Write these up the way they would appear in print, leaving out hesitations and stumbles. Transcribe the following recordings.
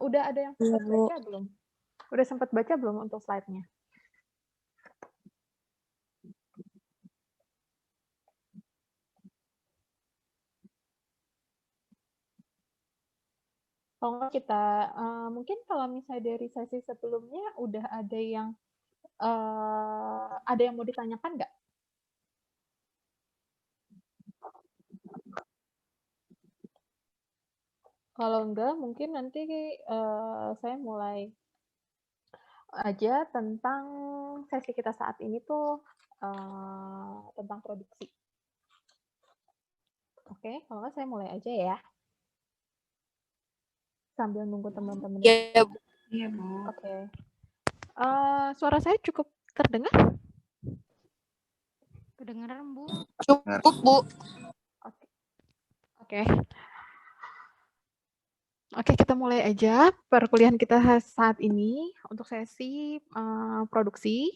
Udah ada yang Iya, sempat Bu. baca belum? Udah sempat baca belum untuk slide-nya? Kalau nggak kita, mungkin kalau misalnya dari sesi sebelumnya udah ada yang mau ditanyakan nggak? Kalau enggak, mungkin nanti saya mulai aja tentang sesi kita saat ini tuh tentang produksi. Oke, kalau nggak saya mulai aja ya. Sambil nunggu teman-teman. Iya, Bu. Iya, Bu. Oke. Suara saya cukup terdengar? Kedengeran, Bu. Cukup, Bu. Oke. Oke. Oke, kita mulai aja perkuliahan kita saat ini untuk sesi produksi.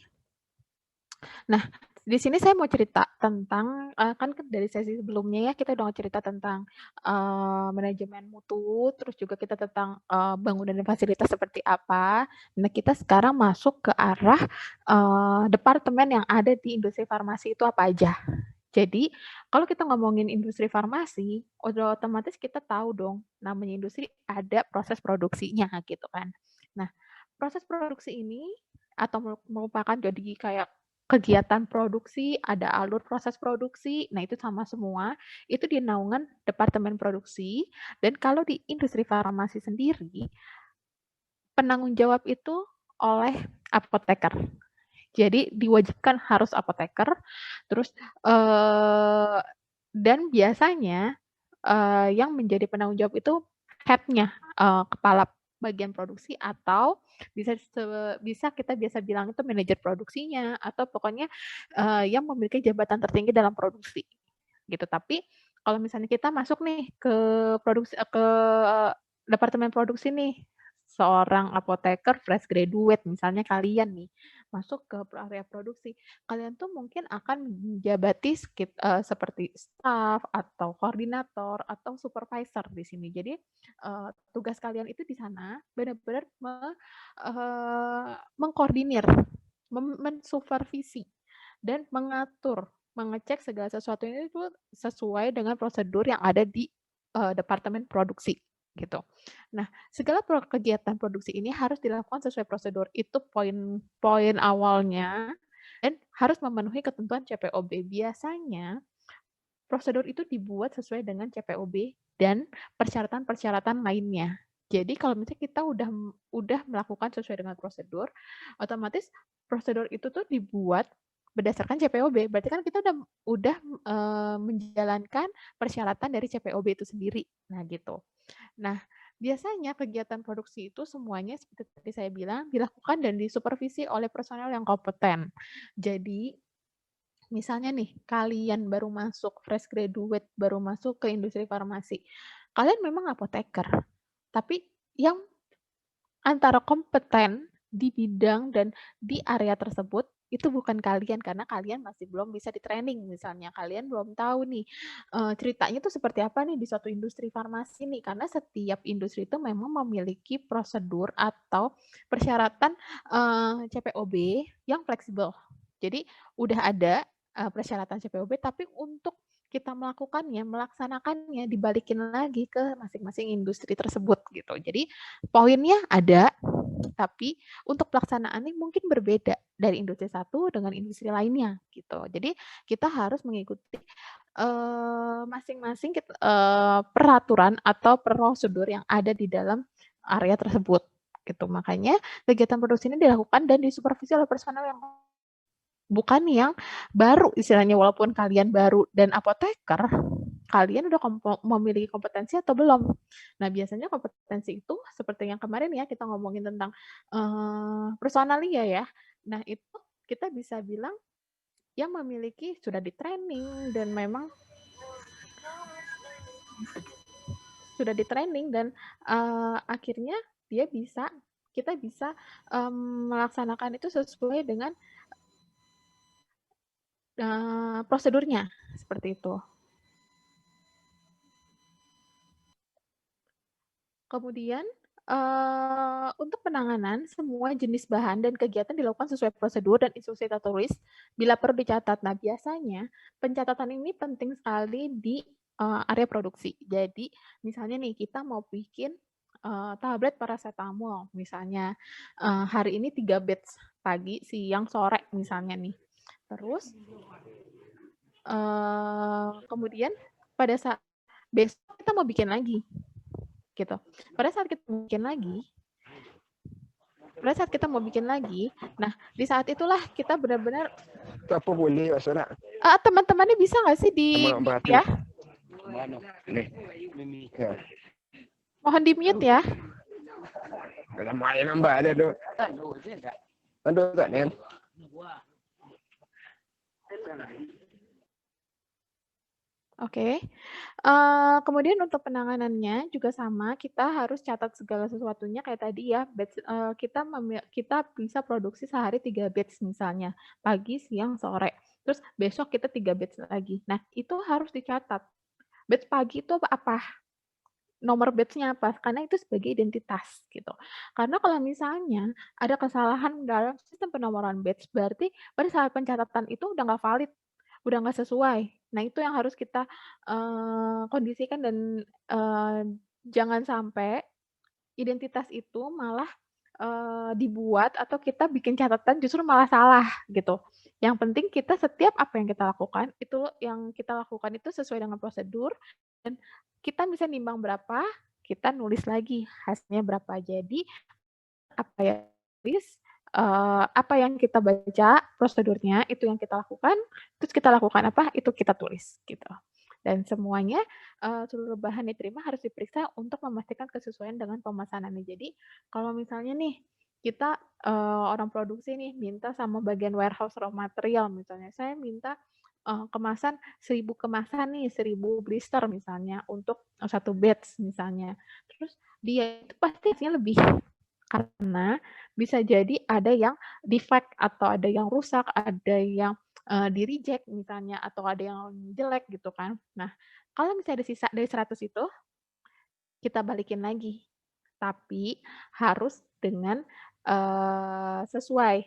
Nah, di sini saya mau cerita tentang, kan dari sesi sebelumnya ya kita udah cerita tentang manajemen mutu, terus juga kita tentang bangunan dan fasilitas seperti apa. Nah, kita sekarang masuk ke arah departemen yang ada di industri farmasi itu apa aja. Jadi, kalau kita ngomongin industri farmasi, udah otomatis kita tahu dong, namanya industri ada proses produksinya gitu kan. Nah, proses produksi ini atau merupakan jadi kayak kegiatan produksi, ada alur proses produksi, nah itu sama semua, itu di naungan departemen produksi, dan kalau di industri farmasi sendiri, penanggung jawab itu oleh apoteker. Jadi diwajibkan harus apoteker, terus dan biasanya yang menjadi penanggung jawab itu head-nya, kepala bagian produksi atau bisa kita biasa bilang itu manajer produksinya atau pokoknya yang memiliki jabatan tertinggi dalam produksi gitu. Tapi kalau misalnya kita masuk nih ke produksi ke departemen produksi nih, seorang apoteker fresh graduate misalnya kalian nih masuk ke area produksi, kalian tuh mungkin akan menjabati seperti staff atau koordinator atau supervisor di sini. Jadi tugas kalian itu di sana benar-benar mengkoordinir, mensupervisi dan mengatur, mengecek segala sesuatu ini itu sesuai dengan prosedur yang ada di departemen produksi gitu. Nah, segala kegiatan produksi ini harus dilakukan sesuai prosedur. Itu poin awalnya dan harus memenuhi ketentuan CPOB. Biasanya prosedur itu dibuat sesuai dengan CPOB dan persyaratan-persyaratan lainnya. Jadi kalau misalnya kita udah melakukan sesuai dengan prosedur, otomatis prosedur itu tuh dibuat berdasarkan CPOB. Berarti kan kita udah menjalankan persyaratan dari CPOB itu sendiri. Nah, gitu. Nah, biasanya kegiatan produksi itu semuanya seperti tadi saya bilang dilakukan dan disupervisi oleh personel yang kompeten. Jadi, misalnya nih, kalian baru masuk fresh graduate, baru masuk ke industri farmasi. Kalian memang apoteker, tapi yang antara kompeten di bidang dan di area tersebut itu bukan kalian karena kalian masih belum bisa di-training misalnya. Kalian belum tahu nih ceritanya tuh seperti apa nih di suatu industri farmasi nih karena setiap industri itu memang memiliki prosedur atau persyaratan CPOB yang fleksibel. Jadi udah ada persyaratan CPOB tapi untuk kita melaksanakannya dibalikin lagi ke masing-masing industri tersebut gitu. Jadi poinnya ada, tapi untuk pelaksanaannya mungkin berbeda dari industri satu dengan industri lainnya gitu. Jadi kita harus mengikuti masing-masing peraturan atau prosedur yang ada di dalam area tersebut gitu. Makanya kegiatan produksi ini dilakukan dan disupervisi oleh personel yang bukan yang baru istilahnya, walaupun kalian baru dan apoteker, kalian udah memiliki kompetensi atau belum. Nah, biasanya kompetensi itu seperti yang kemarin ya kita ngomongin tentang personalia ya. Nah, itu kita bisa bilang yang memiliki sudah di-training dan memang sudah di-training dan akhirnya kita bisa melaksanakan itu sesuai dengan prosedurnya seperti itu. Kemudian Untuk penanganan, semua jenis bahan dan kegiatan dilakukan sesuai prosedur dan instruksi tertulis, bila perlu dicatat. Nah, biasanya pencatatan ini penting sekali di, area produksi. Jadi, misalnya nih kita mau bikin, tablet parasetamol misalnya, hari ini 3 batch, pagi, siang, sore misalnya nih. Terus, kemudian pada saat besok kita mau bikin lagi, gitu. Pada saat kita bikin lagi Pada saat kita mau bikin lagi, nah di saat itulah kita benar-benar Apa boleh maksudnya? teman-temannya bisa nggak sih Sama di-mute berarti. ya? Nih. Ya. Mohon di-mute ya. Kalau main nambah ada tu. Ada tak Nen? Oke. Kemudian untuk penanganannya juga sama, kita harus catat segala sesuatunya kayak tadi ya, batch, kita bisa produksi sehari 3 batch misalnya, pagi, siang, sore. Terus besok kita 3 batch lagi. Nah, itu harus dicatat. Batch pagi itu apa? Nomor batch-nya apa, karena itu sebagai identitas gitu. Karena kalau misalnya ada kesalahan dalam sistem penomoran batch, berarti pada saat pencatatan itu udah nggak valid, udah nggak sesuai. Nah itu yang harus kita, kondisikan dan, jangan sampai identitas itu malah, dibuat atau kita bikin catatan justru malah salah gitu. Yang penting kita setiap apa yang kita lakukan itu sesuai dengan prosedur dan kita bisa nimbang berapa, kita nulis lagi hasilnya berapa. Jadi apa yang tulis, apa yang kita baca prosedurnya itu yang kita lakukan, terus kita lakukan apa, itu kita tulis gitu. Dan semuanya, seluruh bahan diterima harus diperiksa untuk memastikan kesesuaian dengan pemesanannya. Jadi kalau misalnya nih kita, orang produksi nih minta sama bagian warehouse raw material misalnya, saya minta, kemasan 1.000 kemasan nih, 1.000 blister misalnya untuk, 1 batch misalnya. Terus dia itu pasti hasilnya lebih, karena bisa jadi ada yang defect atau ada yang rusak, ada yang, di-reject misalnya atau ada yang jelek gitu kan. Nah, kalau misalnya ada sisa dari 100 itu, kita balikin lagi, tapi harus dengan, sesuai,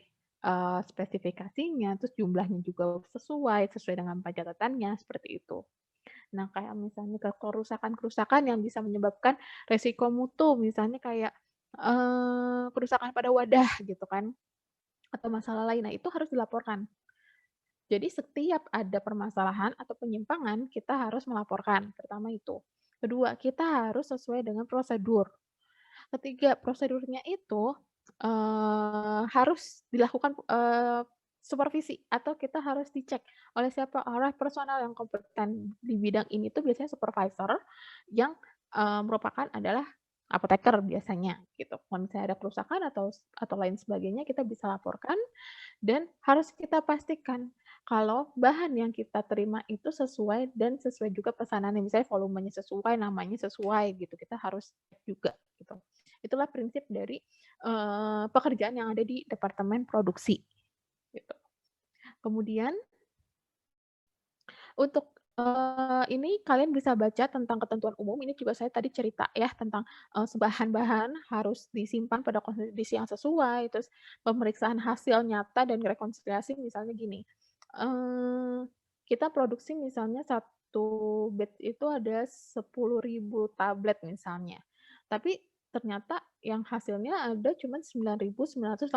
spesifikasinya, terus jumlahnya juga sesuai dengan pencatatannya, seperti itu. Nah, kayak misalnya kerusakan-kerusakan yang bisa menyebabkan resiko mutu, misalnya kayak, kerusakan pada wadah gitu kan, atau masalah lain. Nah, itu harus dilaporkan. Jadi setiap ada permasalahan atau penyimpangan, kita harus melaporkan, pertama itu. Kedua, kita harus sesuai dengan prosedur. Ketiga, prosedurnya itu, harus dilakukan, supervisi atau kita harus dicek oleh siapa? Oleh personal yang kompeten di bidang ini tuh biasanya supervisor yang, merupakan adalah apoteker biasanya gitu. Kalau misalnya ada kerusakan atau lain sebagainya kita bisa laporkan dan harus kita pastikan kalau bahan yang kita terima itu sesuai dan sesuai juga pesanannya. Misalnya volumenya sesuai, namanya sesuai gitu, kita harus cek juga gitu. Itulah prinsip dari, pekerjaan yang ada di departemen produksi, gitu. Kemudian untuk, ini kalian bisa baca tentang ketentuan umum, ini juga saya tadi cerita ya tentang, bahan-bahan harus disimpan pada kondisi yang sesuai, terus pemeriksaan hasil nyata dan rekonsiliasi misalnya gini, eee, kita produksi misalnya satu batch itu ada 10.000 tablet misalnya, tapi ternyata yang hasilnya ada cuman 9.980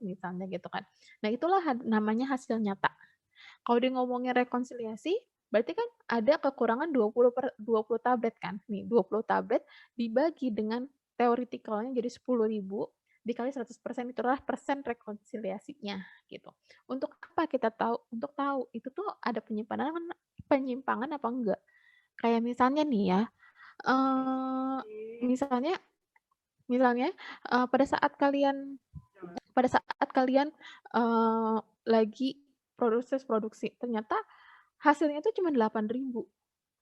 misalnya gitu kan. Nah itulah namanya hasil nyata. Kalau dia ngomongin rekonsiliasi, berarti kan ada kekurangan 20 tablet kan. Nih 20 tablet dibagi dengan teoretikalnya jadi 10.000 dikali 100% itulah persen rekonsiliasinya gitu. Untuk apa kita tahu? Untuk tahu itu tuh ada penyimpangan penyimpangan apa enggak. Kayak misalnya nih ya, eee, misalnya misalnya, pada saat kalian, lagi proses produksi, ternyata hasilnya itu cuma 8.000.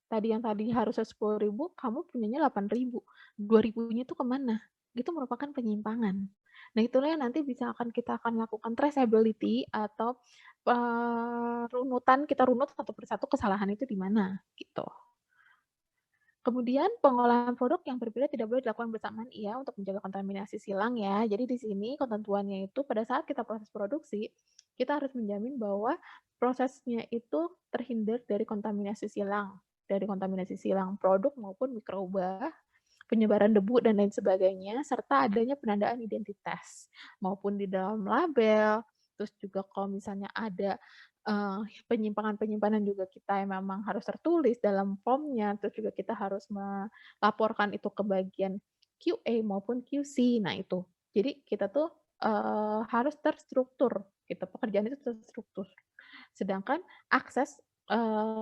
Tadi harusnya 10.000, kamu punyanya 8.000. 2.000-nya itu kemana? Itu merupakan penyimpangan. Nah, itulah yang nanti kita akan lakukan traceability atau, kita runut satu persatu kesalahan itu di mana, gitu. Kemudian pengolahan produk yang berbeda tidak boleh dilakukan bersamaan ya untuk menjaga kontaminasi silang ya. Jadi di sini ketentuannya itu pada saat kita proses produksi, kita harus menjamin bahwa prosesnya itu terhindar dari kontaminasi silang produk maupun mikroba, penyebaran debu dan lain sebagainya, serta adanya penandaan identitas maupun di dalam label. Terus juga kalau misalnya ada penyimpangan-penyimpanan juga kita yang memang harus tertulis dalam formnya, terus juga kita harus melaporkan itu ke bagian QA maupun QC. Nah itu, jadi kita tuh harus terstruktur gitu, pekerjaan itu terstruktur. Sedangkan akses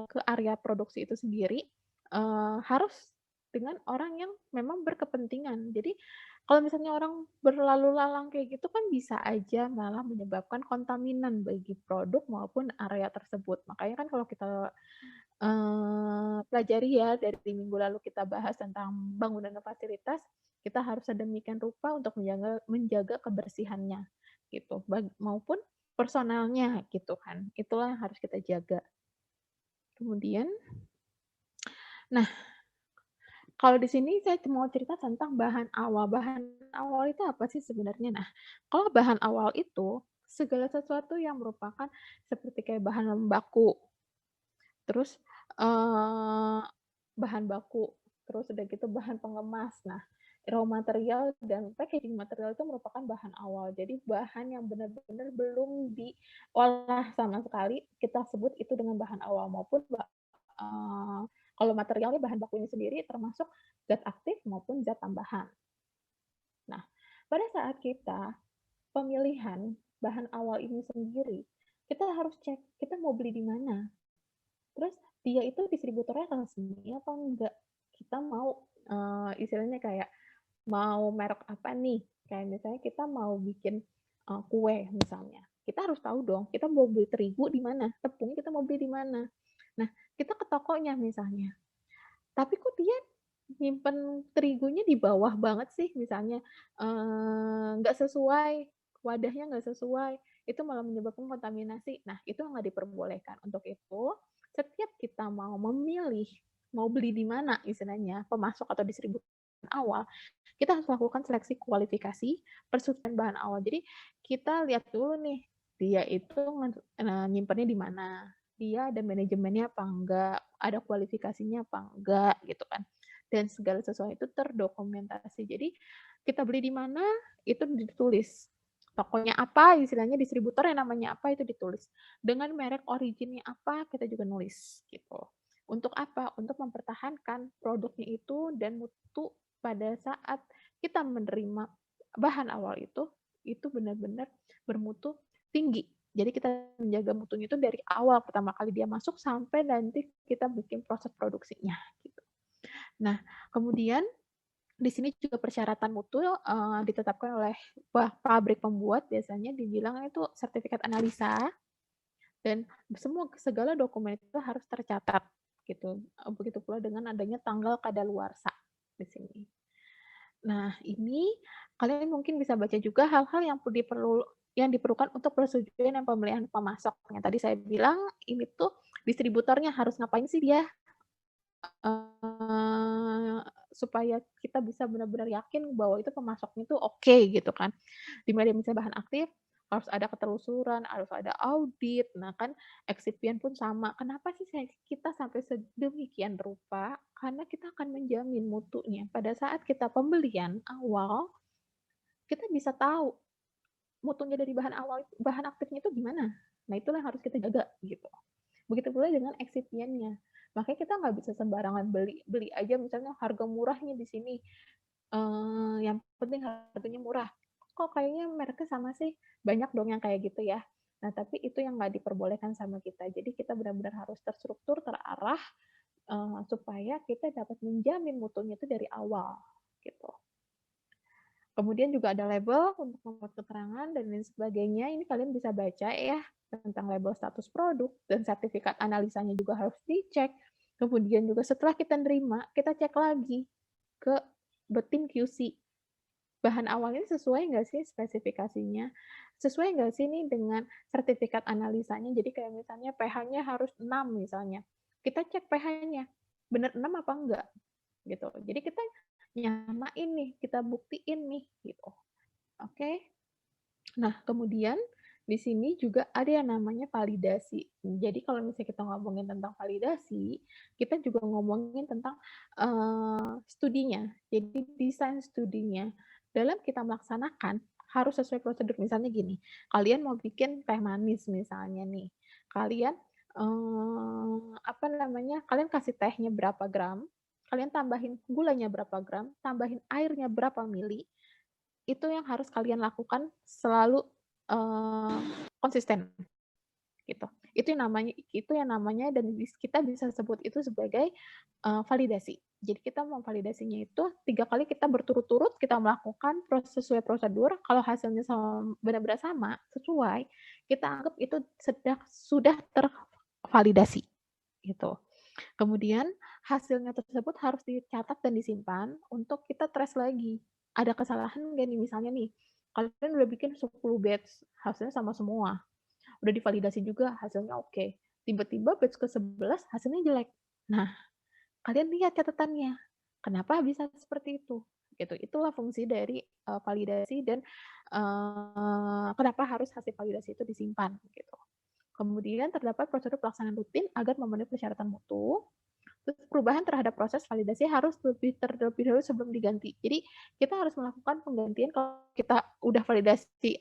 ke area produksi itu sendiri harus dengan orang yang memang berkepentingan. Jadi kalau misalnya orang berlalu lalang kayak gitu kan bisa aja malah menyebabkan kontaminan bagi produk maupun area tersebut. Makanya kan kalau kita pelajari ya dari minggu lalu kita bahas tentang bangunan dan fasilitas, kita harus sedemikian rupa untuk menjaga menjaga kebersihannya gitu, maupun personalnya gitu kan. Itulah yang harus kita jaga. Kemudian, nah kalau di sini saya mau cerita tentang bahan awal. Bahan awal itu apa sih sebenarnya? Nah, kalau bahan awal itu segala sesuatu yang merupakan seperti kayak bahan baku, terus, bahan baku, terus udah gitu bahan pengemas. Nah, raw material dan packaging material itu merupakan bahan awal. Jadi bahan yang benar-benar belum diolah sama sekali, kita sebut itu dengan bahan awal maupun kalau materialnya bahan bakunya sendiri termasuk zat aktif maupun zat tambahan. Nah, pada saat kita pemilihan bahan awal ini sendiri, kita harus cek kita mau beli di mana. Terus dia itu distributornya resmi apa enggak. Kita mau, istilahnya kayak mau merek apa nih, kayak misalnya kita mau bikin, kue misalnya, kita harus tahu dong kita mau beli terigu di mana, tepung kita mau beli di mana. Nah, kita ke tokonya misalnya, tapi kok dia nyimpen terigunya di bawah banget sih misalnya, nggak sesuai, wadahnya nggak sesuai, itu malah menyebabkan kontaminasi. Nah, itu nggak diperbolehkan. Untuk itu, setiap kita mau memilih, mau beli di mana istilahnya, pemasok atau distributor awal, kita harus lakukan seleksi kualifikasi persucian bahan awal. Jadi, kita lihat dulu nih, dia itu nyimpennya di mana, dia ada manajemennya apa enggak, ada kualifikasinya apa enggak, gitu kan. Dan segala sesuatu itu terdokumentasi. Jadi, kita beli di mana, itu ditulis. Tokonya apa, istilahnya distributor yang namanya apa, itu ditulis. Dengan merek originnya apa, kita juga nulis, gitu. Untuk apa? Untuk mempertahankan produknya itu dan mutu pada saat kita menerima bahan awal itu benar-benar bermutu tinggi. Jadi kita menjaga mutunya itu dari awal pertama kali dia masuk sampai nanti kita bikin proses produksinya gitu. Nah, kemudian di sini juga persyaratan mutu ditetapkan oleh pabrik pembuat, biasanya dibilang itu sertifikat analisa dan segala dokumen itu harus tercatat gitu. Begitu pula dengan adanya tanggal kadaluarsa di sini. Nah, ini kalian mungkin bisa baca juga hal-hal yang diperlukan untuk persetujuan dan pemilihan pemasok. Yang tadi saya bilang ini tuh distributornya harus ngapain sih dia, supaya kita bisa benar-benar yakin bahwa itu pemasoknya tuh oke gitu kan. Di mana misalnya bahan aktif, harus ada ketelusuran, harus ada audit. Nah kan eksipien pun sama. Kenapa sih kita sampai sedemikian rupa? Karena kita akan menjamin mutunya. Pada saat kita pembelian awal, kita bisa tahu mutunya dari bahan aktifnya itu gimana. Nah itulah yang harus kita jaga gitu. Begitu pula dengan eksipiennya. Makanya kita nggak bisa sembarangan beli aja misalnya harga murahnya di sini, yang penting harganya murah. Kok kayaknya mereknya sama sih? Banyak dong yang kayak gitu ya. Nah, tapi itu yang nggak diperbolehkan sama kita. Jadi kita benar-benar harus terstruktur, terarah, supaya kita dapat menjamin mutunya itu dari awal, gitu. Kemudian juga ada label untuk membuat keterangan dan lain sebagainya. Ini kalian bisa baca ya tentang label status produk dan sertifikat analisanya juga harus dicek. Kemudian juga setelah kita nerima, kita cek lagi ke tim QC. Bahan awalnya sesuai nggak sih spesifikasinya? Sesuai nggak sih nih dengan sertifikat analisanya? Jadi kayak misalnya pH-nya harus 6 misalnya. Kita cek pH-nya, benar 6 apa enggak? gitu. Jadi kita nyamain nih, kita buktiin nih gitu. Oke. Nah, kemudian di sini juga ada yang namanya validasi. Jadi kalau misalnya kita ngomongin tentang validasi, kita juga ngomongin tentang, studinya. Jadi desain studinya. Dalam kita melaksanakan, harus sesuai prosedur. Misalnya gini, kalian mau bikin teh manis misalnya nih, kalian, apa namanya, kalian kasih tehnya berapa gram, kalian tambahin gulanya berapa gram, tambahin airnya berapa mili, itu yang harus kalian lakukan selalu, konsisten, gitu. Itu yang namanya dan kita bisa sebut itu sebagai, validasi. Jadi kita memvalidasinya itu 3 kali kita berturut-turut kita melakukan sesuai prosedur, kalau hasilnya benar-benar sama, sesuai, kita anggap itu sudah tervalidasi, gitu. Kemudian hasilnya tersebut harus dicatat dan disimpan untuk kita trace lagi. Ada kesalahan nggak nih? Misalnya nih, kalian udah bikin 10 batch, hasilnya sama semua. Udah divalidasi juga, hasilnya oke. Tiba-tiba batch ke-11 hasilnya jelek. Nah, kalian lihat catatannya. Kenapa bisa seperti itu? Gitu. Itulah fungsi dari validasi dan kenapa harus hasil validasi itu disimpan gitu. Kemudian terdapat prosedur pelaksanaan rutin agar memenuhi persyaratan mutu. Terus perubahan terhadap proses validasi harus terlebih dahulu sebelum diganti. Jadi kita harus melakukan penggantian kalau kita udah validasi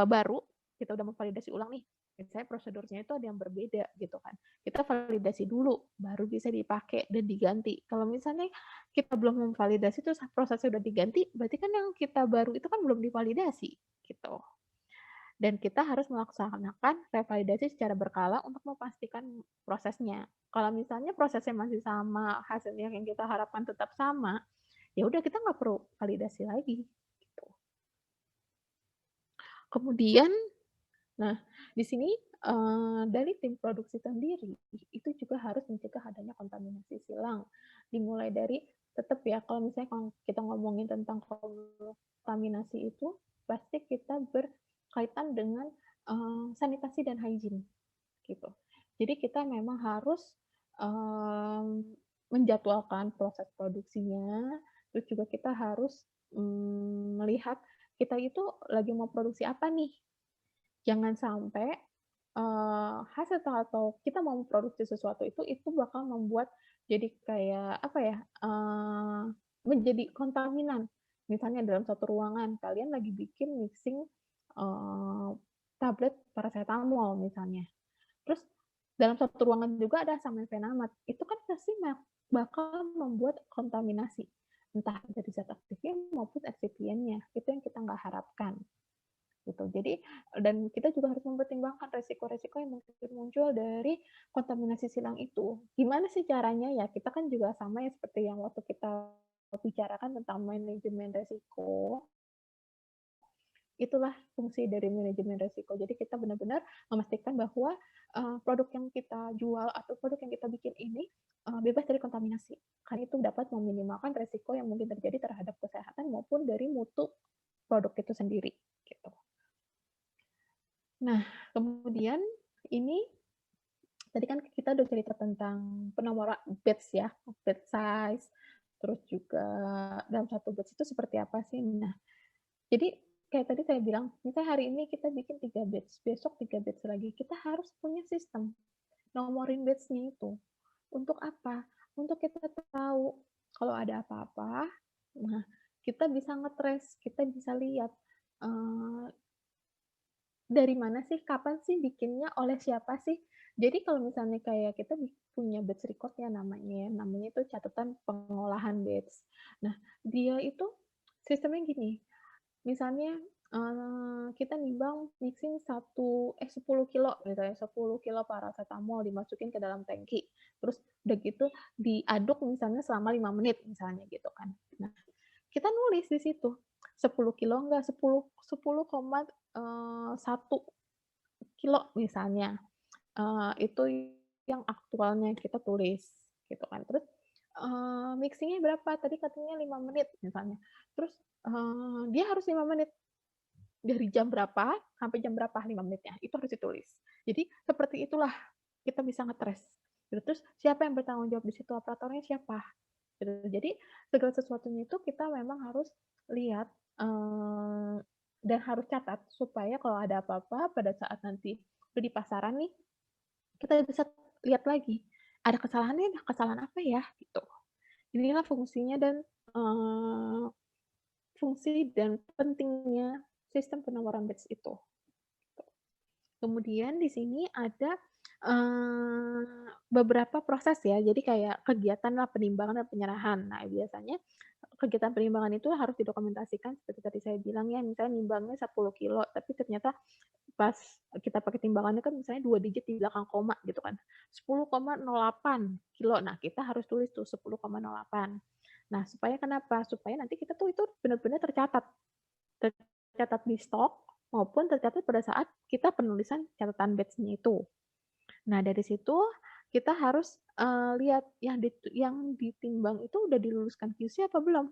baru, kita udah memvalidasi ulang nih. Misalnya prosedurnya itu ada yang berbeda gitu kan. Kita validasi dulu, baru bisa dipakai dan diganti. Kalau misalnya kita belum memvalidasi terus prosesnya udah diganti, berarti kan yang kita baru itu kan belum divalidasi gitu. Dan kita harus melaksanakan revalidasi secara berkala untuk memastikan prosesnya. Kalau misalnya prosesnya masih sama, hasilnya yang kita harapkan tetap sama, ya udah kita nggak perlu validasi lagi. Gitu. Kemudian, nah di sini dari tim produksi sendiri itu juga harus mencegah adanya kontaminasi silang. Dimulai dari tetap ya kalau misalnya kita ngomongin tentang kontaminasi itu pasti kita berkaitan dengan sanitasi dan hygiene gitu. Jadi kita memang harus menjadwalkan proses produksinya, terus juga kita harus melihat kita itu lagi mau produksi apa nih. Jangan sampai hasil atau kita mau memproduksi sesuatu itu bakal membuat jadi kayak apa ya, menjadi kontaminan. Misalnya dalam satu ruangan kalian lagi bikin mixing tablet paracetamol misalnya. Terus dalam satu ruangan juga ada samethenomat. Itu kan pasti bakal membuat kontaminasi, entah dari zat aktifnya maupun excipientnya. Itu yang kita nggak harapkan. Gitu. Jadi dan kita juga harus mempertimbangkan resiko-resiko yang mungkin muncul dari kontaminasi silang itu. Gimana sih caranya ya? Kita kan juga sama ya seperti yang waktu kita bicarakan tentang manajemen resiko. Itulah fungsi dari manajemen resiko. Jadi kita benar-benar memastikan bahwa produk yang kita jual atau produk yang kita bikin ini bebas dari kontaminasi. Karena itu dapat meminimalkan resiko yang mungkin terjadi terhadap kesehatan maupun dari mutu produk itu sendiri. Gitu. Nah, kemudian ini tadi kan kita udah cerita tentang penomoran batch ya, batch size, terus juga dalam satu batch itu seperti apa sih. Nah, jadi kayak tadi saya bilang, misalnya hari ini kita bikin 3 batch, besok 3 batch lagi, kita harus punya sistem nomorin batch-nya itu. Untuk apa? Untuk kita tahu kalau ada apa-apa, nah kita bisa nge-trace, kita bisa lihat dari mana sih, kapan sih bikinnya, oleh siapa sih. Jadi kalau misalnya kayak kita punya batch record ya namanya itu catatan pengolahan batch. Nah, dia itu sistemnya gini, misalnya kita nimbang mixing 10 kilo misalnya 10 kilo paracetamol dimasukin ke dalam tangki. Terus udah gitu diaduk misalnya selama 5 menit misalnya gitu kan. Nah, kita nulis di situ 10 kilo enggak 10,1 kilo misalnya. Itu yang aktualnya kita tulis gitu kan. Terus mixingnya berapa? Tadi katanya 5 menit misalnya. Terus dia harus 5 menit. Dari jam berapa sampai jam berapa 5 menitnya, itu harus ditulis. Jadi seperti itulah kita bisa nge-trace. Terus siapa yang bertanggung jawab di situ, operatornya siapa? gitu. Jadi segala sesuatunya itu kita memang harus lihat, dan harus catat supaya kalau ada apa-apa pada saat nanti udah di pasaran nih, kita bisa lihat lagi, ada kesalahan apa ya? Gitu. Inilah fungsinya dan, fungsi dan pentingnya sistem penawaran batch itu. Kemudian di sini ada, beberapa proses ya, jadi kayak kegiatan lah penimbangan dan penyerahan. Nah, biasanya kegiatan penimbangan itu harus didokumentasikan seperti tadi saya bilang ya, misalnya nimbangnya 10 kilo, tapi ternyata pas kita pakai timbangannya kan misalnya 2 digit di belakang koma gitu kan, 10,08 kilo. Nah, kita harus tulis tuh 10,08. Nah, supaya kenapa? Supaya nanti kita tuh itu benar-benar tercatat di stok maupun tercatat pada saat kita penulisan catatan batch-nya itu. Nah, dari situ kita harus, lihat yang ditimbang itu udah diluluskan QC apa belum,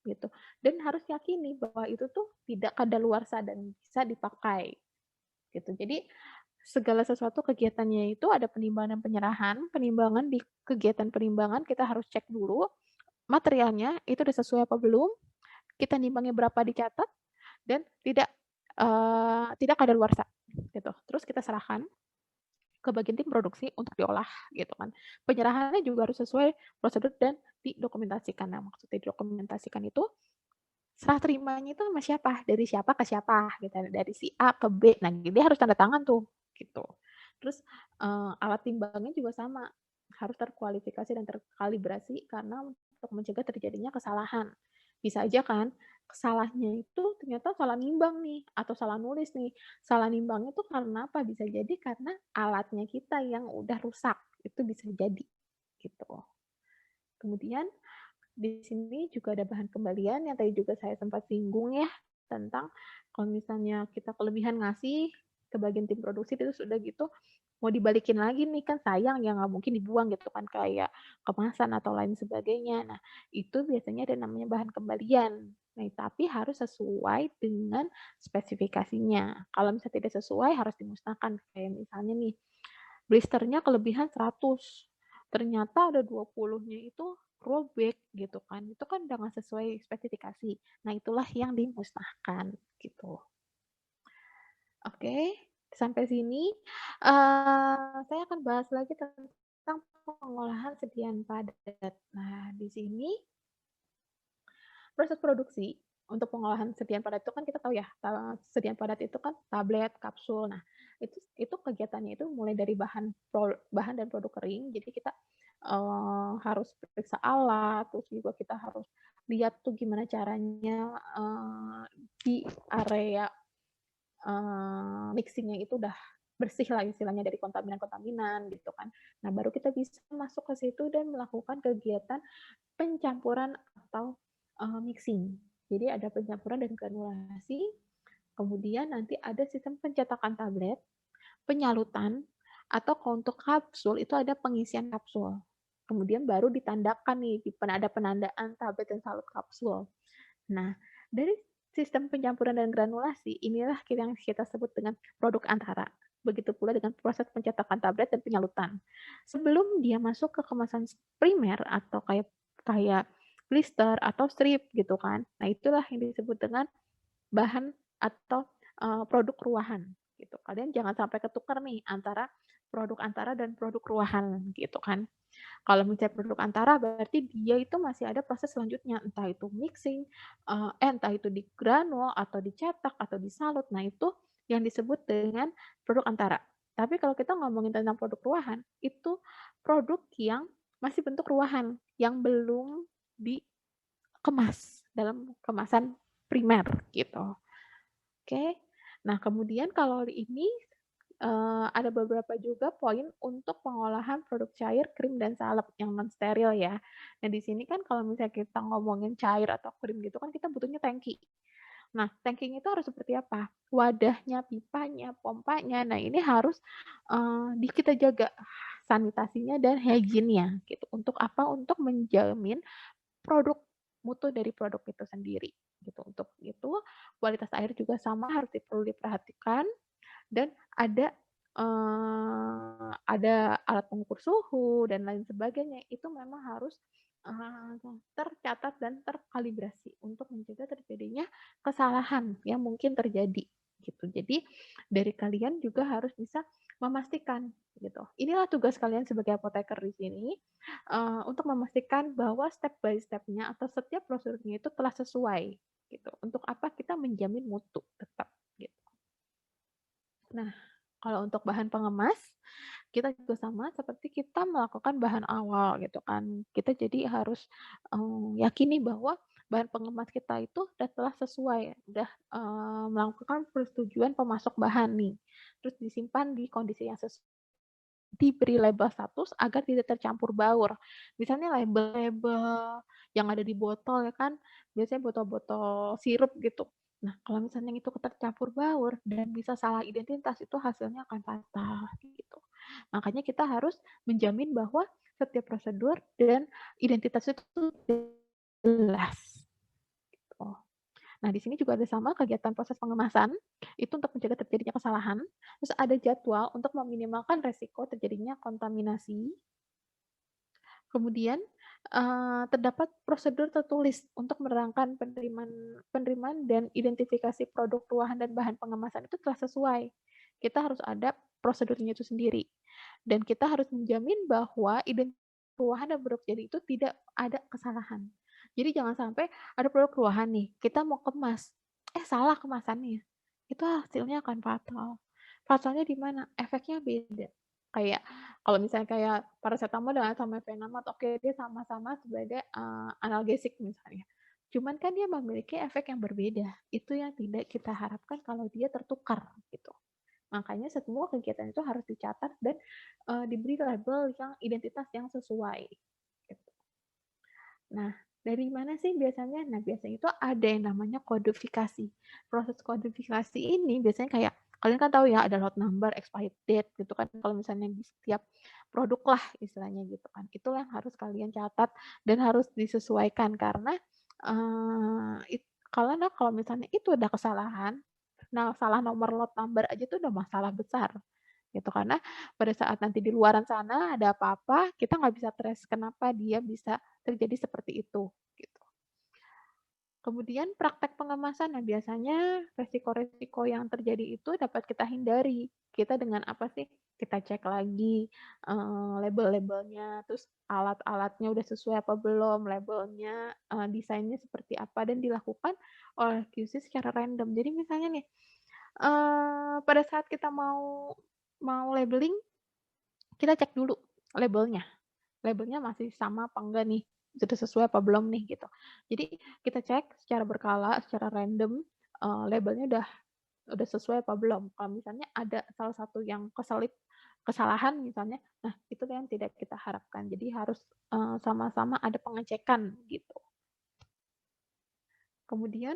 gitu. Dan harus yakini bahwa itu tuh tidak kadaluarsa dan bisa dipakai, gitu. Jadi, segala sesuatu kegiatannya itu ada penimbangan dan penyerahan. Penimbangan di kegiatan penimbangan kita harus cek dulu materialnya itu udah sesuai apa belum, kita nimbangnya berapa dicatat, dan tidak kadaluarsa, gitu. Terus kita serahkan ke bagian tim produksi untuk diolah gitu kan. Penyerahannya juga harus sesuai prosedur dan didokumentasikan. Nah, maksudnya didokumentasikan itu serah terimanya itu sama siapa, dari siapa ke siapa gitu, dari si A ke B. Nah, dia harus tanda tangan tuh gitu. Terus, alat timbangnya juga sama, harus terkualifikasi dan terkalibrasi karena untuk mencegah terjadinya kesalahan. Bisa aja kan salahnya itu ternyata salah nimbang nih atau salah nulis nih. Salah nimbangnya tuh karena apa? Bisa jadi karena alatnya kita yang udah rusak, itu bisa jadi gitu. Kemudian di sini juga ada bahan kembalian yang tadi juga saya sempat singgung ya, tentang kalau misalnya kita kelebihan ngasih ke bagian tim produksi terus udah gitu mau dibalikin lagi nih kan sayang ya nggak mungkin dibuang gitu kan kayak kemasan atau lain sebagainya. Nah, itu biasanya ada namanya bahan kembalian. Nah, tapi harus sesuai dengan spesifikasinya. Kalau misalnya tidak sesuai harus dimusnahkan. Kayak misalnya nih, blisternya kelebihan 100, ternyata ada 20-nya itu robek gitu kan, itu kan udah nggak sesuai spesifikasi. Nah, itulah yang dimusnahkan gitu. Oke, sampai sini, saya akan bahas lagi tentang pengolahan sediaan padat. Nah, di sini proses produksi untuk pengolahan sediaan padat itu kan kita tahu ya, sediaan padat itu kan tablet, kapsul. Nah, itu kegiatannya itu mulai dari bahan dan produk kering. Jadi kita, harus periksa alat, terus juga kita harus lihat tuh gimana caranya, di area, mixing itu udah bersih lah istilahnya dari kontaminan-kontaminan gitu kan. Nah, baru kita bisa masuk ke situ dan melakukan kegiatan pencampuran atau, mixing. Jadi ada pencampuran dan granulasi, kemudian nanti ada sistem pencetakan tablet, penyalutan, atau kalau untuk kapsul itu ada pengisian kapsul. Kemudian baru ditandakan nih, ada penandaan tablet dan salut kapsul. Nah, dari sistem pencampuran dan granulasi, inilah yang kita sebut dengan produk antara. Begitu pula dengan proses pencetakan tablet dan penyalutan. Sebelum dia masuk ke kemasan primer atau kayak kayak blister atau strip gitu kan. Nah, itulah yang disebut dengan bahan atau, produk ruahan gitu. Kalian jangan sampai ketukar nih antara produk antara dan produk ruahan gitu kan. Kalau misalnya produk antara berarti dia itu masih ada proses selanjutnya, entah itu mixing, entah itu di granul atau dicetak atau disalut. Nah, itu yang disebut dengan produk antara. Tapi kalau kita ngomongin tentang produk ruahan, itu produk yang masih bentuk ruahan, yang belum dikemas dalam kemasan primer gitu. Oke. Nah, kemudian kalau ini ada beberapa juga poin untuk pengolahan produk cair, krim, dan salep yang non steril ya. Nah, di sini kan kalau misalnya kita ngomongin cair atau krim gitu kan kita butuhnya tangki. Nah, tanking itu harus seperti apa? Wadahnya, pipanya, pompanya. Nah, ini harus kita jaga sanitasinya dan hygiene-nya gitu. Untuk apa? Untuk menjamin produk mutu dari produk itu sendiri gitu. Untuk itu kualitas air juga sama harus perlu diperhatikan dan ada alat pengukur suhu dan lain sebagainya, itu memang harus tercatat dan terkalibrasi untuk mencegah terjadinya kesalahan yang mungkin terjadi gitu. Jadi dari kalian juga harus bisa memastikan gitu. Inilah tugas kalian sebagai apoteker di sini untuk memastikan bahwa step by step-nya atau setiap prosedurnya itu telah sesuai gitu. Untuk apa kita menjamin mutu tetap gitu. Nah, kalau untuk bahan pengemas, kita juga sama seperti kita melakukan bahan awal gitu kan. Kita jadi harus, yakini bahwa bahan pengemas kita itu telah sesuai, udah, melakukan persetujuan pemasok bahan nih, terus disimpan di kondisi yang diberi label status agar tidak tercampur baur. Misalnya label-label yang ada di botol ya kan, biasanya botol-botol sirup gitu. Nah, kalau misalnya itu tercampur baur dan bisa salah identitas, itu hasilnya akan fatal gitu. Makanya kita harus menjamin bahwa setiap prosedur dan identitas itu jelas. Gitu. Nah, di sini juga ada sama kegiatan proses pengemasan, itu untuk mencegah terjadinya kesalahan. Terus ada jadwal untuk meminimalkan resiko terjadinya kontaminasi. Kemudian, terdapat prosedur tertulis untuk menerangkan penerimaan dan identifikasi produk ruahan dan bahan pengemasan itu telah sesuai. Kita harus ada prosedurnya itu sendiri. Dan kita harus menjamin bahwa ruahan dan produk jadi itu tidak ada kesalahan. Jadi jangan sampai ada produk ruahan nih, kita mau kemas, salah kemasannya. Itu hasilnya akan fatal. Fatalnya di mana? Efeknya beda. Kayak kalau misalnya kayak paracetamol dengan sama Mefenamate, oke dia sama-sama sebagai, analgesik misalnya. Cuman kan dia memiliki efek yang berbeda, itu yang tidak kita harapkan kalau dia tertukar gitu. Makanya semua kegiatan itu harus dicatat dan, diberi label yang identitas yang sesuai, gitu. Nah, dari mana sih biasanya? Nah, biasanya itu ada yang namanya kodifikasi. Proses kodifikasi ini biasanya kayak kalian kan tahu ya ada lot number, expired date gitu kan. Kalau misalnya di setiap produk lah istilahnya gitu kan. Itulah yang harus kalian catat dan harus disesuaikan karena kalau misalnya itu ada kesalahan, nah salah nomor lot number aja itu udah masalah besar gitu karena pada saat nanti di luaran sana ada apa-apa kita nggak bisa trace kenapa dia bisa terjadi seperti itu gitu. Kemudian praktek pengemasan, nah biasanya resiko-resiko yang terjadi itu dapat kita hindari. Kita dengan apa sih? Kita cek lagi label-labelnya, terus alat-alatnya udah sesuai apa belum, labelnya, desainnya seperti apa dan dilakukan oleh QC secara random. Jadi misalnya nih, pada saat kita mau mau labeling, kita cek dulu labelnya. Labelnya masih sama apa enggak nih, sudah sesuai apa belum nih gitu. Jadi kita cek secara berkala, secara random, labelnya udah sesuai apa belum. Kalau misalnya ada salah satu yang kesalahan misalnya, nah itu yang tidak kita harapkan. Jadi harus, sama-sama ada pengecekan gitu. Kemudian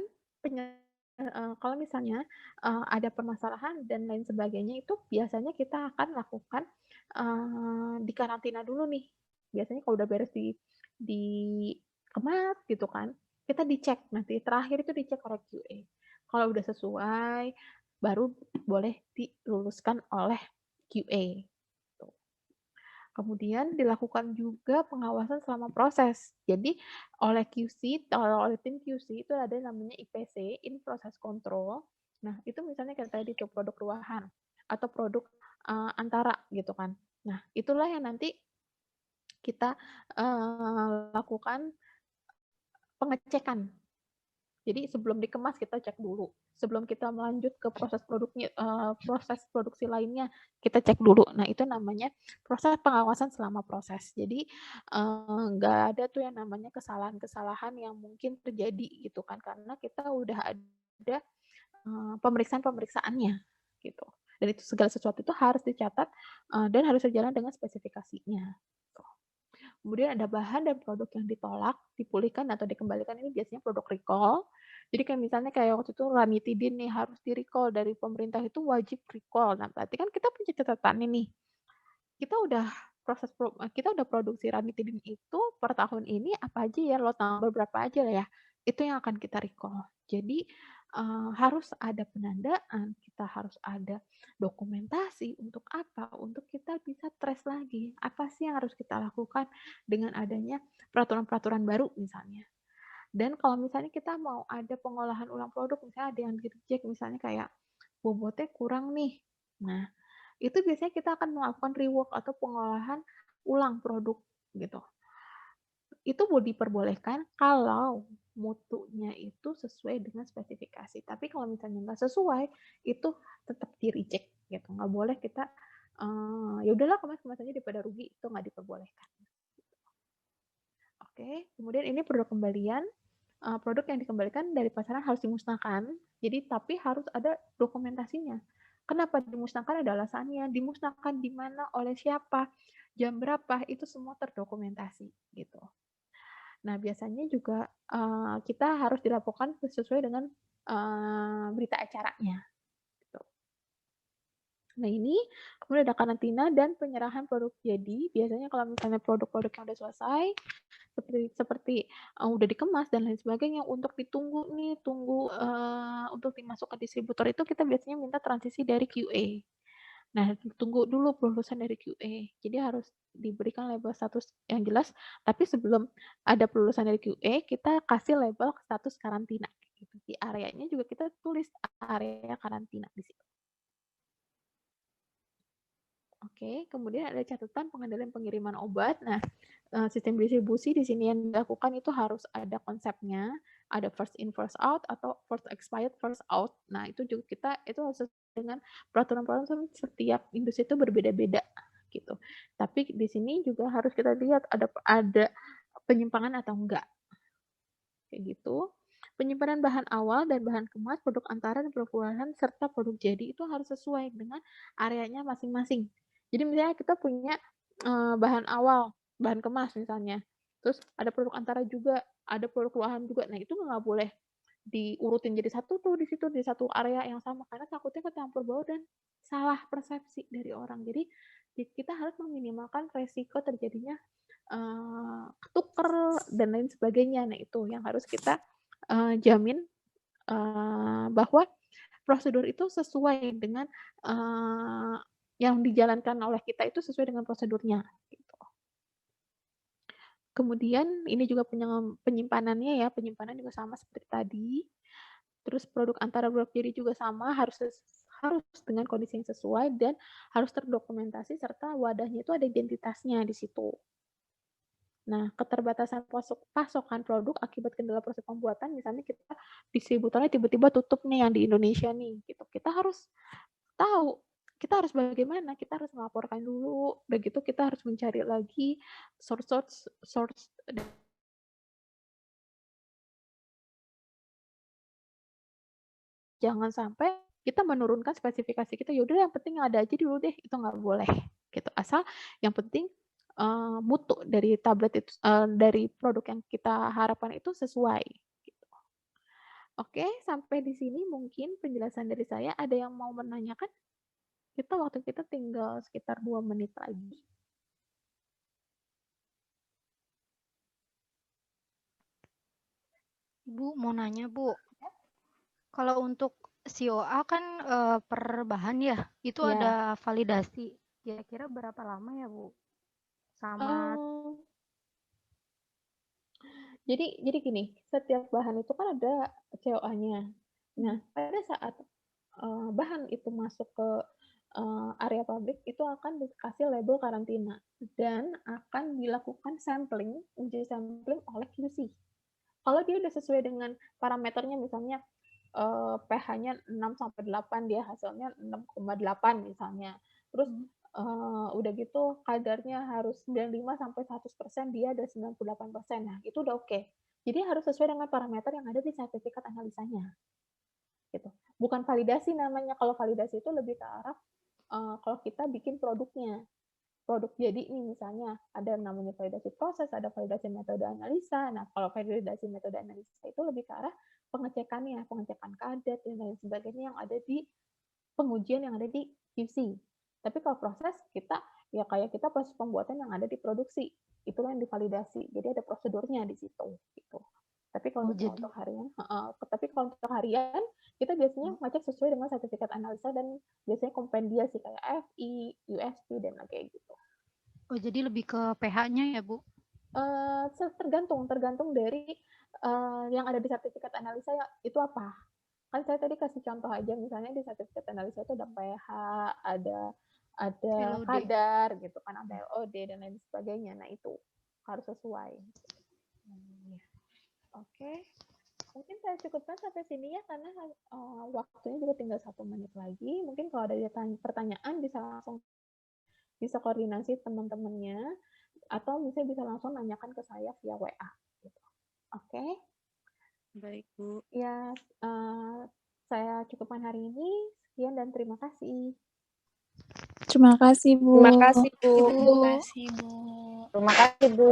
kalau misalnya, ada permasalahan dan lain sebagainya itu biasanya kita akan lakukan, di karantina dulu nih. Biasanya kalau udah beres dikemas gitu kan, kita dicek nanti terakhir itu dicek oleh QA. Kalau udah sesuai, baru boleh diluluskan oleh QA. Kemudian dilakukan juga pengawasan selama proses. Jadi oleh QC, oleh tim QC itu ada yang namanya IPC, in process control. Nah, itu misalnya kayak tadi tuh produk ruahan atau produk antara gitu kan. Nah, itulah yang nanti kita lakukan pengecekan. Jadi sebelum dikemas kita cek dulu. Sebelum kita melanjut ke proses produksi lainnya, kita cek dulu. Nah, itu namanya proses pengawasan selama proses. Jadi nggak ada tuh yang namanya kesalahan-kesalahan yang mungkin terjadi gitu kan, karena kita udah ada pemeriksaan-pemeriksaannya gitu. Dan itu segala sesuatu itu harus dicatat dan harus berjalan dengan spesifikasinya. Kemudian ada bahan dan produk yang ditolak, dipulihkan atau dikembalikan ini biasanya produk recall. Jadi kayak misalnya kayak waktu itu ranitidin nih harus di-recall dari pemerintah itu wajib recall. Nah, berarti kan kita punya catatan ini. Kita udah produksi ranitidin itu per tahun ini apa aja ya, lot number berapa aja lah ya. Itu yang akan kita recall. Jadi harus ada penandaan, kita harus ada dokumentasi. Untuk apa? Untuk kita bisa trace lagi, apa sih yang harus kita lakukan dengan adanya peraturan-peraturan baru misalnya. Dan kalau misalnya kita mau ada pengolahan ulang produk, misalnya ada yang di-reject, misalnya kayak bobotnya kurang nih. Nah, itu biasanya kita akan melakukan rework atau pengolahan ulang produk gitu. Itu mau diperbolehkan kalau mutunya itu sesuai dengan spesifikasi. Tapi kalau misalnya nggak sesuai, itu tetap di-reject gitu. Nggak boleh kita, ya udahlah kemas-kemas aja daripada rugi, itu nggak diperbolehkan. Oke, kemudian ini produk kembalian. Produk yang dikembalikan dari pasaran harus dimusnahkan. Jadi tapi harus ada dokumentasinya. Kenapa dimusnahkan? Ada alasannya. Dimusnahkan di mana, oleh siapa, jam berapa, itu semua terdokumentasi gitu. Nah, biasanya juga kita harus dilaporkan sesuai dengan berita acaranya. Gitu. Nah, ini kemudian ada karantina dan penyerahan produk jadi. Biasanya kalau misalnya produk-produk yang udah selesai, seperti udah dikemas dan lain sebagainya, untuk ditunggu nih, tunggu untuk dimasuk ke distributor itu kita biasanya minta transisi dari QA. Nah, tunggu dulu kelulusan dari QA. Jadi harus diberikan label status yang jelas, tapi sebelum ada kelulusan dari QA, kita kasih label status karantina. Gitu. Di areanya juga kita tulis area karantina di situ. Oke, kemudian ada catatan pengendalian pengiriman obat. Nah, sistem distribusi di sini yang dilakukan itu harus ada konsepnya, ada first in first out atau first expired first out. Nah, itu juga kita itu harus dengan peraturan-peraturan setiap industri itu berbeda-beda gitu. Tapi di sini juga harus kita lihat ada penyimpangan atau enggak. Kayak gitu. Penyimpanan bahan awal dan bahan kemas, produk antara dan produk olahan serta produk jadi itu harus sesuai dengan areanya masing-masing. Jadi misalnya kita punya bahan awal, bahan kemas misalnya. Terus ada produk antara juga, ada produk olahan juga. Nah, itu nggak boleh diurutin jadi satu tuh di situ, di satu area yang sama karena takutnya kecampur baur dan salah persepsi dari orang. Jadi kita harus meminimalkan resiko terjadinya ketuker dan lain sebagainya. Nah, itu yang harus kita jamin bahwa prosedur itu sesuai dengan yang dijalankan oleh kita itu sesuai dengan prosedurnya. Gitu. Kemudian ini juga penyimpanannya ya, penyimpanan juga sama seperti tadi. Terus produk antara produk jadi juga sama, harus dengan kondisi yang sesuai dan harus terdokumentasi serta wadahnya itu ada identitasnya di situ. Nah, keterbatasan pasokan produk akibat kendala proses pembuatan, misalnya kita distributornya tiba-tiba tutup nih yang di Indonesia nih, gitu. Kita harus tahu, kita harus bagaimana, kita harus melaporkan dulu, begitu kita harus mencari lagi source jangan sampai kita menurunkan spesifikasi kita, yaudah yang penting ada aja dulu deh, itu nggak boleh, gitu. Asal yang penting mutu dari tablet itu, dari produk yang kita harapkan itu sesuai. Oke, sampai di sini mungkin penjelasan dari saya. Ada yang mau menanyakan? Waktu kita tinggal sekitar 2 menit lagi. Bu, mau nanya Bu, kalau untuk COA kan per bahan ya, itu Ya. ada validasi. Kira-kira berapa lama ya Bu? Sama Jadi gini, setiap bahan itu kan ada COA-nya. Nah, pada saat bahan itu masuk ke area pabrik, itu akan dikasih label karantina dan akan dilakukan sampling, uji sampling oleh QC. Kalau dia udah sesuai dengan parameternya, misalnya pH-nya 6 sampai 8, dia hasilnya 6,8 misalnya. Terus udah gitu kadarnya harus 95 sampai 100%, dia ada 98%. Nah, itu udah oke. Jadi harus sesuai dengan parameter yang ada di sertifikat analisanya. Gitu. Bukan validasi namanya. Kalau validasi itu lebih ke arah kalau kita bikin produknya. Produk jadi nih misalnya ada namanya validasi proses, ada validasi metode analisa. Nah, kalau validasi metode analisa itu lebih ke arah pengecekannya, pengecekan kadar dan lain sebagainya yang ada di pengujian yang ada di QC. Tapi kalau proses kita ya kayak kita proses pembuatan yang ada di produksi, itu yang divalidasi. Jadi ada prosedurnya di situ gitu. Tapi kalau Oh, misalnya jadi untuk harian, tapi kalau untuk harian kita biasanya ngecek sesuai dengan sertifikat analisa dan biasanya kompendia sih kayak FI, USP dan kayak gitu. oh jadi lebih ke pH-nya ya, Bu? Tergantung dari yang ada di sertifikat analisa itu apa. Kan saya tadi kasih contoh aja, misalnya di sertifikat analisa itu ada pH, ada LOD. kadar gitu kan, ada LOD dan lain sebagainya. Nah itu harus sesuai. Oke, mungkin saya cukupkan sampai sini ya karena waktunya juga tinggal 1 menit lagi. Mungkin kalau ada pertanyaan bisa langsung koordinasi teman-temannya atau misalnya bisa langsung nanyakan ke saya via WA. Gitu. Oke. Baik, Bu. Ya, saya cukupkan hari ini. Sekian dan terima kasih. Terima kasih, Bu. Terima kasih, Bu. Bu. Terima kasih, Bu. Terima kasih, Bu.